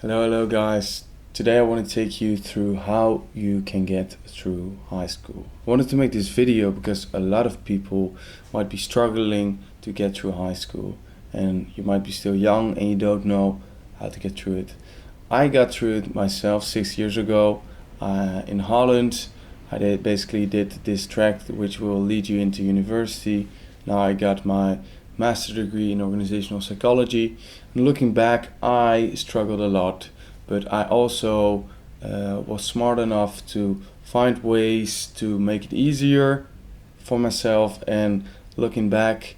Hello guys. Today I want to take you through how you can get through high school. I wanted to make this video because a lot of people might be struggling to get through high school, and you might be still young and you don't know how to get through it. I got through it myself 6 years ago in Holland. I basically did this track which will lead you into university. Now I got my master's degree in organizational psychology. And looking back, I struggled a lot, but I also was smart enough to find ways to make it easier for myself. And looking back,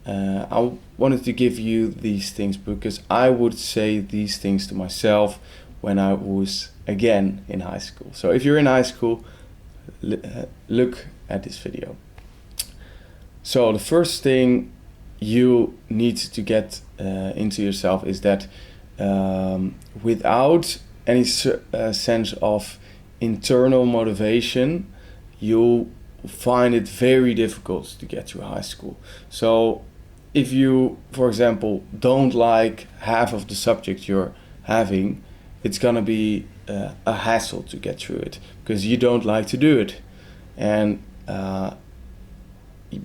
I wanted to give you these things because I would say these things to myself when I was again in high school. So if you're in high school, look at this video. So the first thing you need to get into yourself is that without any sense of internal motivation, you'll find it very difficult to get through high school. So if you, for example, don't like half of the subject you're having, it's gonna be a hassle to get through it because you don't like to do it, and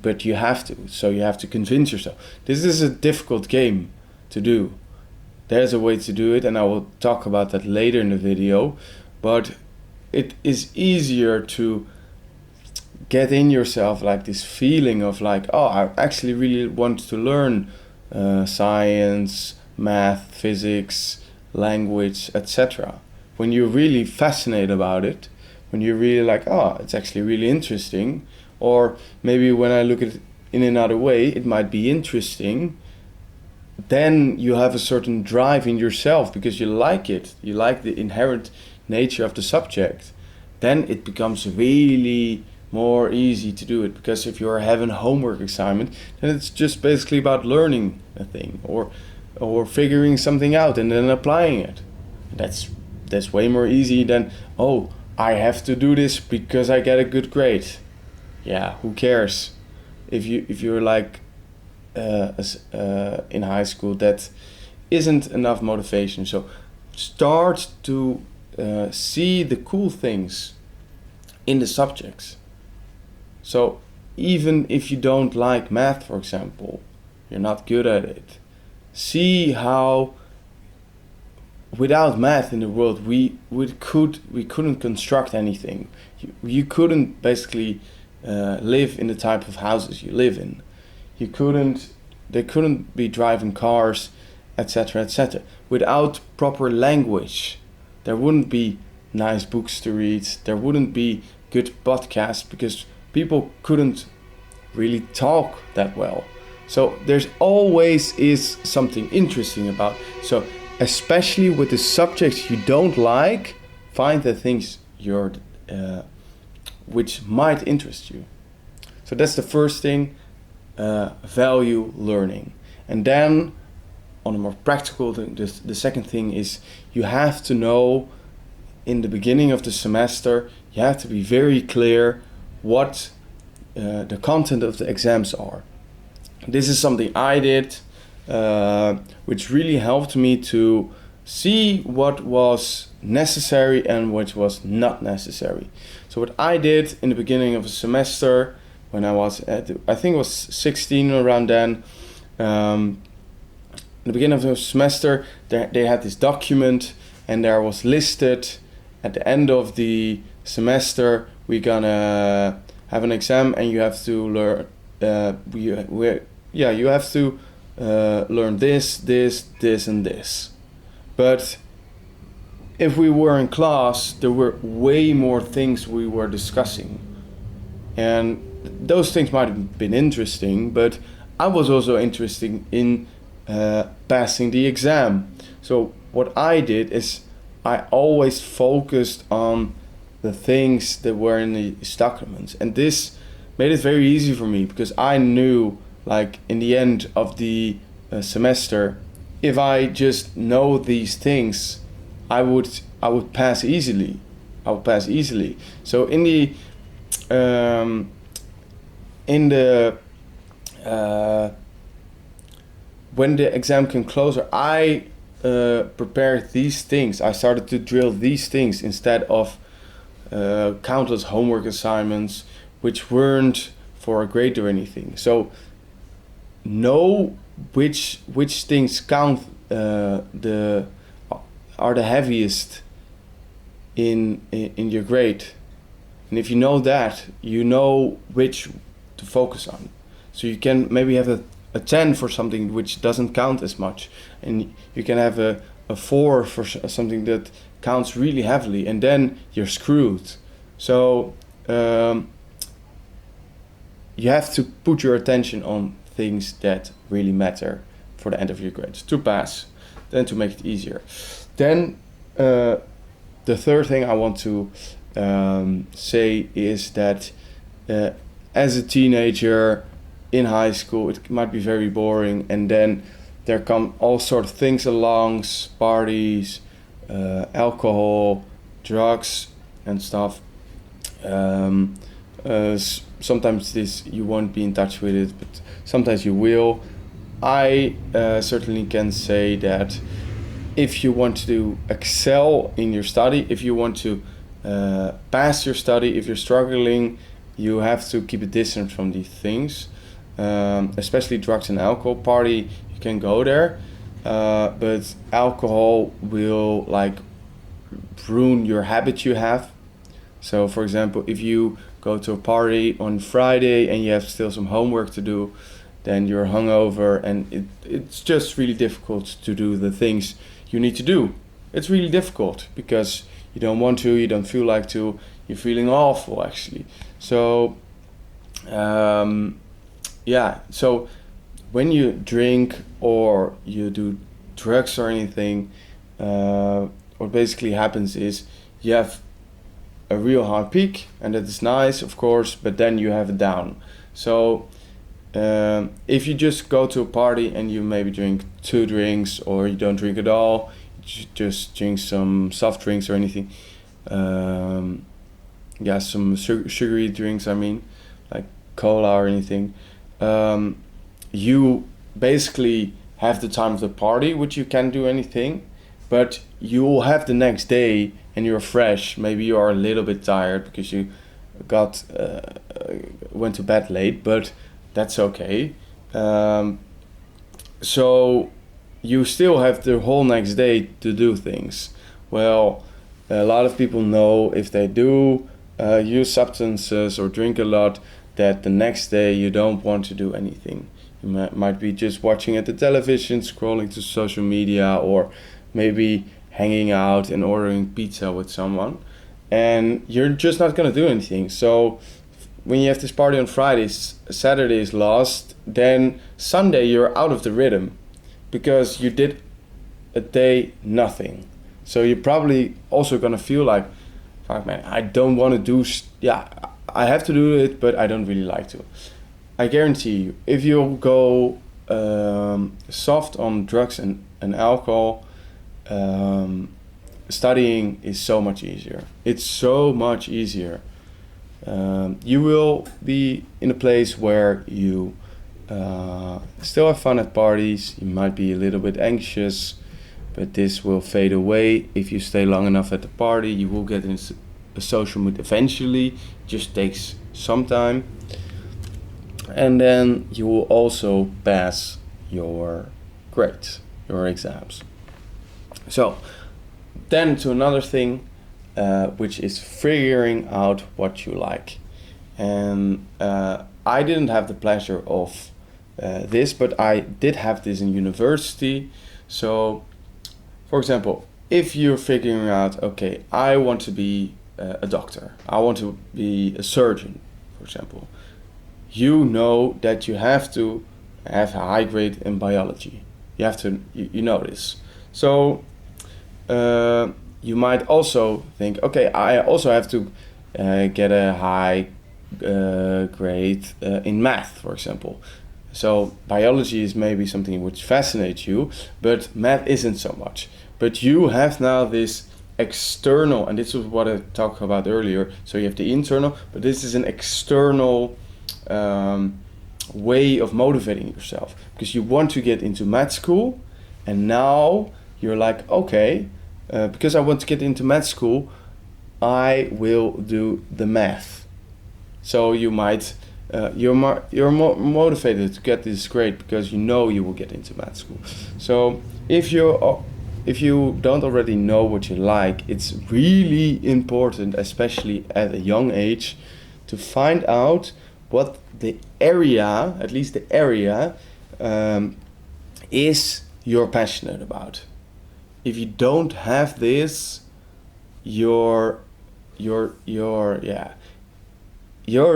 but you have to. So you have to convince yourself. This is a difficult game to do. There's a way to do it, and I will talk about that later in the video. But it is easier to get in yourself like this feeling of like, oh, I actually really want to learn science, math, physics, language, etc. When you're really fascinated about it, when you're really like, oh, it's actually really interesting. Or maybe when I look at it in another way, it might be interesting. Then you have a certain drive in yourself because you like it. You like the inherent nature of the subject. Then it becomes really more easy to do it, because if you're having a homework assignment, then it's just basically about learning a thing or figuring something out and then applying it. That's way more easy than, oh, I have to do this because I get a good grade. Yeah, who cares? If you're like in high school, that isn't enough motivation. So start to see the cool things in the subjects. So even if you don't like math, for example, you're not good at it, see how without math in the world we couldn't construct anything. You couldn't basically live in the type of houses you live in. They couldn't be driving cars, etc., etc. Without proper language, there wouldn't be nice books to read. There wouldn't be good podcasts because people couldn't really talk that well. So there's always is something interesting about. So especially with the subjects you don't like, find the things which might interest you. So that's the first thing, value learning. And then on a more practical, the second thing is you have to know in the beginning of the semester, you have to be very clear what the content of the exams are. This is something I did, which really helped me to see what was necessary and what was not necessary. So what I did in the beginning of the semester, when I was I think it was 16 around then, in the beginning of the semester, they had this document, and there was listed at the end of the semester, we're gonna have an exam, and you have to learn. You have to learn this, and this. But if we were in class, there were way more things we were discussing. And those things might have been interesting, but I was also interested in passing the exam. So what I did is I always focused on the things that were in the documents. And this made it very easy for me because I knew, like, in the end of the semester, if I just know these things, I would pass easily. So in the when the exam came closer, I prepare these things. I started to drill these things instead of countless homework assignments which weren't for a grade or anything. So know which things count, are the heaviest in your grade, and if you know that, you know which to focus on. So you can maybe have a 10 for something which doesn't count as much, and you can have a 4 for something that counts really heavily, and then you're screwed. So you have to put your attention on things that really matter for the end of your grades to pass, then to make it easier. Then the third thing I want to say is that as a teenager in high school, it might be very boring, and then there come all sorts of things along, parties, alcohol, drugs, and stuff. Sometimes you won't be in touch with it, but sometimes you will. I certainly can say that if you want to excel in your study, if you want to pass your study, if you're struggling, you have to keep a distance from these things, especially drugs and alcohol. Party, you can go there, but alcohol will like ruin your habit you have. So for example, if you go to a party on Friday and you have still some homework to do, then you're hungover, and it's just really difficult to do the things you need to do. It's really difficult because you don't want to, you don't feel like to, you're feeling awful actually. So so when you drink or you do drugs or anything, what basically happens is you have a real high peak, and that is nice, of course, but then you have a down. So if you just go to a party and you maybe drink 2 drinks, or you don't drink at all, you just drink some soft drinks or anything, some sugary drinks, I mean, like cola or anything, you basically have the time of the party, which you can't do anything, but you will have the next day and you're fresh. Maybe you are a little bit tired because you went to bed late, but that's okay. So you still have the whole next day to do things. Well, a lot of people know if they do use substances or drink a lot, that the next day you don't want to do anything. You might be just watching at the television, scrolling to social media, or maybe hanging out and ordering pizza with someone, and you're just not going to do anything. So when you have this party on Fridays, Saturday is lost, then Sunday you're out of the rhythm because you did a day nothing. So you're probably also going to feel like, fuck man, I don't want to do, I have to do it, but I don't really like to. I guarantee you, if you go soft on drugs and alcohol, studying is so much easier. It's so much easier. You will be in a place where you still have fun at parties. You might be a little bit anxious, but this will fade away if you stay long enough at the party. You will get in a social mood eventually. It just takes some time. And then you will also pass your grades, your exams. So then to another thing, which is figuring out what you like. And I didn't have the pleasure of this, but I did have this in university. So for example, if you're figuring out, okay, I want to be a doctor, I want to be a surgeon, for example, you know that you have to have a high grade in biology. You have to, you know this. So you might also think, okay, I also have to get a high grade in math, for example. So biology is maybe something which fascinates you, but math isn't so much. But you have now this external, and this is what I talked about earlier. So you have the internal, but this is an external way of motivating yourself, because you want to get into math school, and now you're like, okay, because I want to get into med school, I will do the math. So you might you're more motivated to get this grade because you know you will get into med school. So if you don't already know what you like, it's really important, especially at a young age, to find out what the area, at least the area, is you're passionate about. If you don't have this, you're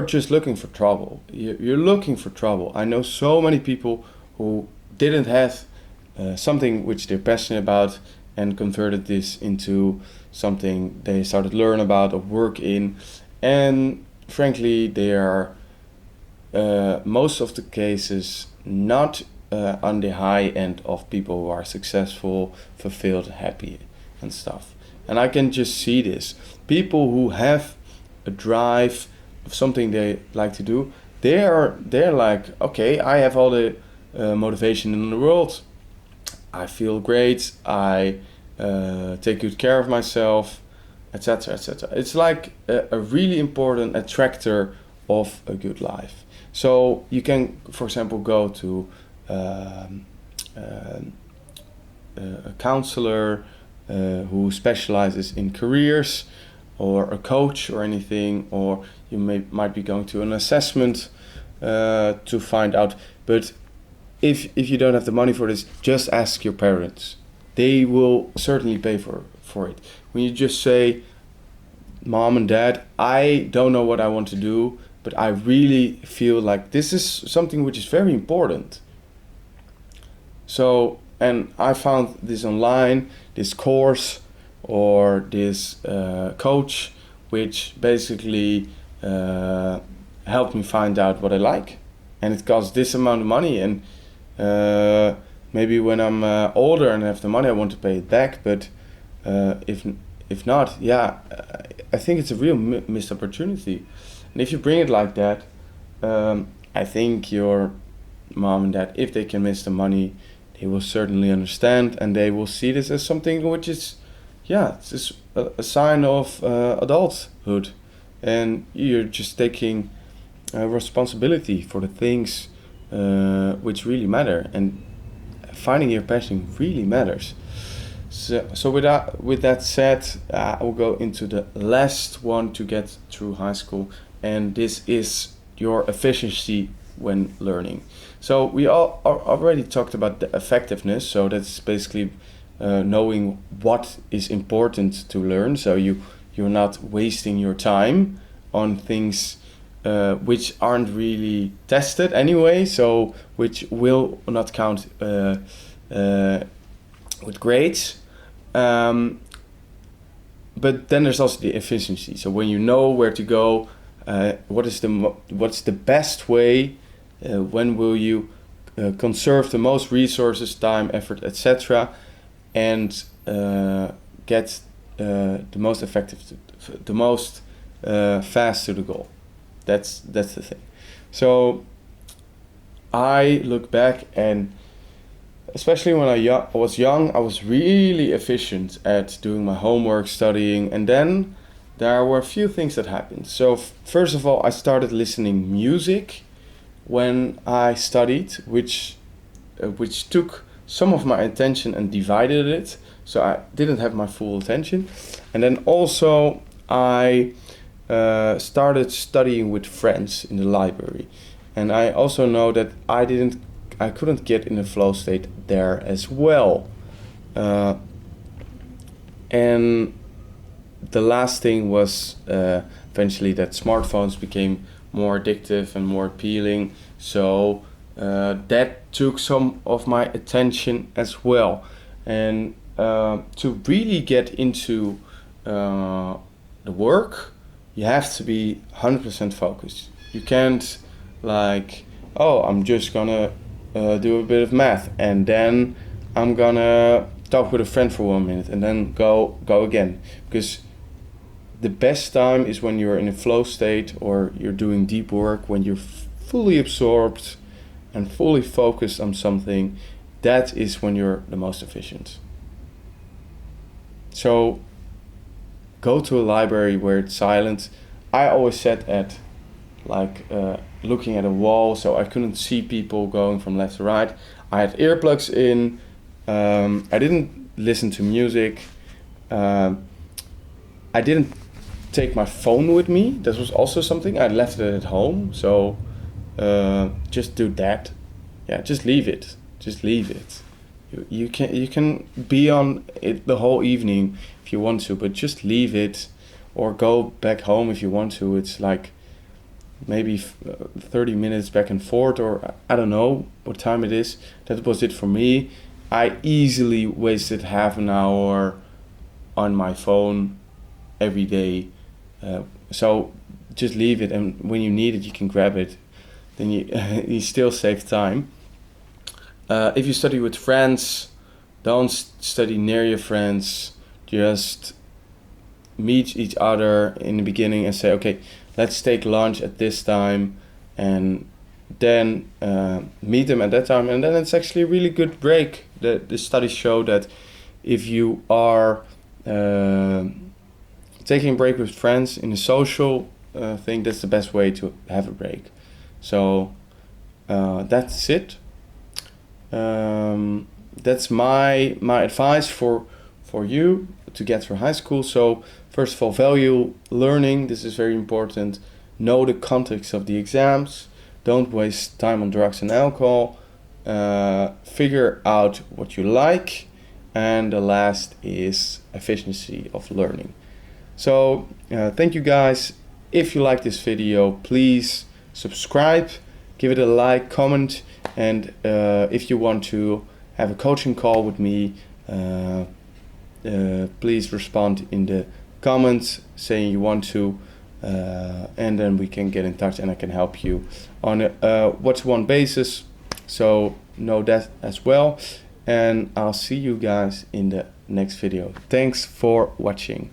just looking for trouble. You're looking for trouble. I know so many people who didn't have something which they're passionate about and converted this into something they started to learn about or work in, and frankly they are most of the cases not on the high end of people who are successful, fulfilled, happy and stuff. And I can just see this. People who have a drive of something they like to do, they're like, okay, I have all the motivation in the world. I feel great. I take good care of myself, etc., etc. It's like a really important attractor of a good life. So you can, for example, go to a counselor who specializes in careers, or a coach or anything, or you might be going to an assessment to find out. But if you don't have the money for this, just ask your parents. They will certainly pay for it. When you just say, Mom and Dad, I don't know what I want to do, but I really feel like this is something which is very important. So, and I found this online, this course or this coach, which basically helped me find out what I like. And it costs this amount of money, and maybe when I'm older and have the money, I want to pay it back. But if not, I think it's a real missed opportunity. And if you bring it like that, I think your mom and dad, if they can miss the money, they will certainly understand, and they will see this as something which is, it's just a sign of adulthood, and you're just taking responsibility for the things which really matter, and finding your passion really matters. So with that said, I will go into the last one to get through high school, and this is your efficiency when learning. So we all already talked about the effectiveness. So that's basically knowing what is important to learn. So you're not wasting your time on things which aren't really tested anyway. So which will not count with grades. But then there's also the efficiency. So when you know where to go, what's the best way? When will you conserve the most resources, time, effort, etc., and get the most effective, the most fast to the goal? That's the thing. So I look back, and especially when I was young, I was really efficient at doing my homework, studying, and then there were a few things that happened. So first of all, I started listening music when I studied, which took some of my attention and divided it, so I didn't have my full attention. And then also I started studying with friends in the library, and I also know that I couldn't get in a flow state there as well. And the last thing was eventually that smartphones became more addictive and more appealing, so that took some of my attention as well. And to really get into the work, you have to be 100% focused. You can't like, I'm just gonna do a bit of math, and then I'm gonna talk with a friend for 1 minute and then go again, because the best time is when you're in a flow state or you're doing deep work, when you're fully absorbed and fully focused on something. That is when you're the most efficient. So go to a library where it's silent. I always sat at like looking at a wall, so I couldn't see people going from left to right. I had earplugs in. I didn't listen to music. I didn't take my phone with me. That was also something. I left it at home. So just do that. Yeah, just leave it. Just leave it. You can be on it the whole evening if you want to, but just leave it, or go back home if you want to. It's like maybe 30 minutes back and forth, or I don't know what time it is. That was it for me. I easily wasted half an hour on my phone every day. So just leave it, and when you need it, you can grab it. Then you still save time. If you study with friends, don't study near your friends. Just meet each other in the beginning and say, okay, let's take lunch at this time, and then meet them at that time. And then it's actually a really good break. The studies show that if you are taking a break with friends in a social thing, that's the best way to have a break. So that's it. That's my advice for you to get through high school. So first of all, value learning. This is very important. Know the context of the exams. Don't waste time on drugs and alcohol. Figure out what you like. And the last is efficiency of learning. So thank you guys. If you like this video, please subscribe, give it a like, comment, and if you want to have a coaching call with me, please respond in the comments saying you want to, and then we can get in touch and I can help you on a one-to-one basis. So know that as well, and I'll see you guys in the next video. Thanks for watching.